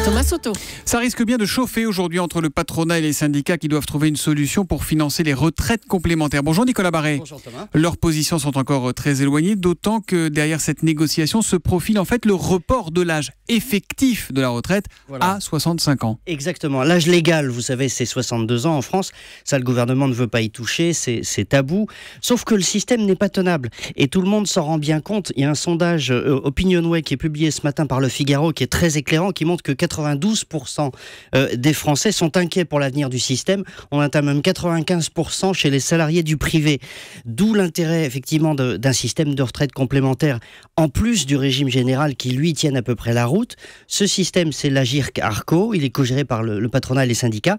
Thomas Soto. Ça risque bien de chauffer aujourd'hui entre le patronat et les syndicats qui doivent trouver une solution pour financer les retraites complémentaires. Bonjour Nicolas Barré. Bonjour Thomas. Leurs positions sont encore très éloignées, d'autant que derrière cette négociation se profile en fait le report de l'âge effectif de la retraite à 65 ans. Exactement. L'âge légal, vous savez, c'est 62 ans en France. Ça, le gouvernement ne veut pas y toucher, c'est tabou. Sauf que le système n'est pas tenable. Et tout le monde s'en rend bien compte. Il y a un sondage Opinionway qui est publié ce matin par Le Figaro qui est très éclairant, qui montre que 92% des Français sont inquiets pour l'avenir du système. On atteint même 95% chez les salariés du privé. D'où l'intérêt, effectivement, d'un système de retraite complémentaire, en plus du régime général qui, lui, tienne à peu près la route. Ce système, c'est l'Agirc-Arrco. Il est co-géré par le patronat et les syndicats.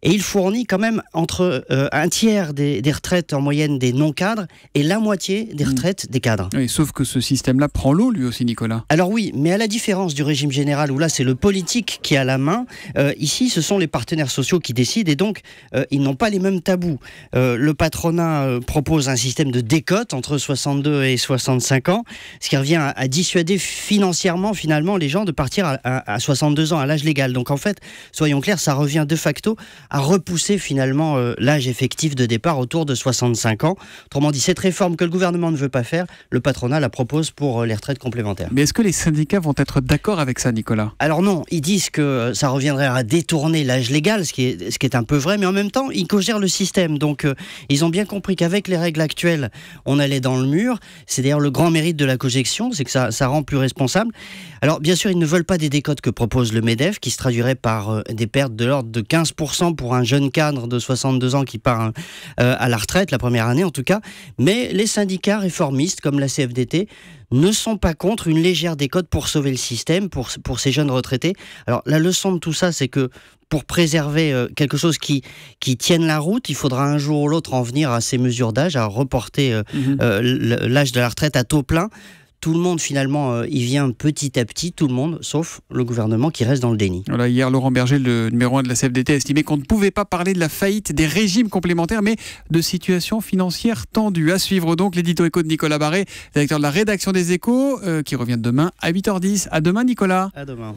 Et il fournit quand même entre un tiers des retraites en moyenne des non-cadres et la moitié des retraites des cadres. Oui, sauf que ce système-là prend l'eau, lui aussi, Nicolas. Alors oui, mais à la différence du régime général, où là, c'est le politique qui a la main, ici, ce sont les partenaires sociaux qui décident, et donc, ils n'ont pas les mêmes tabous. Le patronat propose un système de décote entre 62 et 65 ans, ce qui revient à dissuader financièrement, finalement, les gens de partir à 62 ans, à l'âge légal. Donc en fait, soyons clairs, ça revient de facto à repousser finalement l'âge effectif de départ autour de 65 ans. Autrement dit, cette réforme que le gouvernement ne veut pas faire, le patronat la propose pour les retraites complémentaires. Mais est-ce que les syndicats vont être d'accord avec ça, Nicolas ? Alors non, ils disent que ça reviendrait à détourner l'âge légal, ce qui est un peu vrai, mais en même temps, ils co-gèrent le système. Donc ils ont bien compris qu'avec les règles actuelles, on allait dans le mur. C'est d'ailleurs le grand mérite de la cogestion, c'est que ça rend plus responsable. Alors bien sûr, ils ne veulent pas des décotes que propose le MEDEF, qui se traduirait par des pertes de l'ordre de 15% pour un jeune cadre de 62 ans qui part à la retraite, la première année en tout cas. Mais les syndicats réformistes, comme la CFDT, ne sont pas contre une légère décote pour sauver le système, pour ces jeunes retraités. Alors la leçon de tout ça, c'est que pour préserver quelque chose qui tienne la route, il faudra un jour ou l'autre en venir à ces mesures d'âge, à reporter l'âge de la retraite à taux plein. Tout le monde, finalement, y vient petit à petit, tout le monde, sauf le gouvernement qui reste dans le déni. Voilà, hier, Laurent Berger, le numéro 1 de la CFDT, a estimé qu'on ne pouvait pas parler de la faillite des régimes complémentaires, mais de situations financières tendues. À suivre donc l'édito éco de Nicolas Barré, directeur de la rédaction des Échos, qui revient demain à 8h10. À demain, Nicolas. À demain.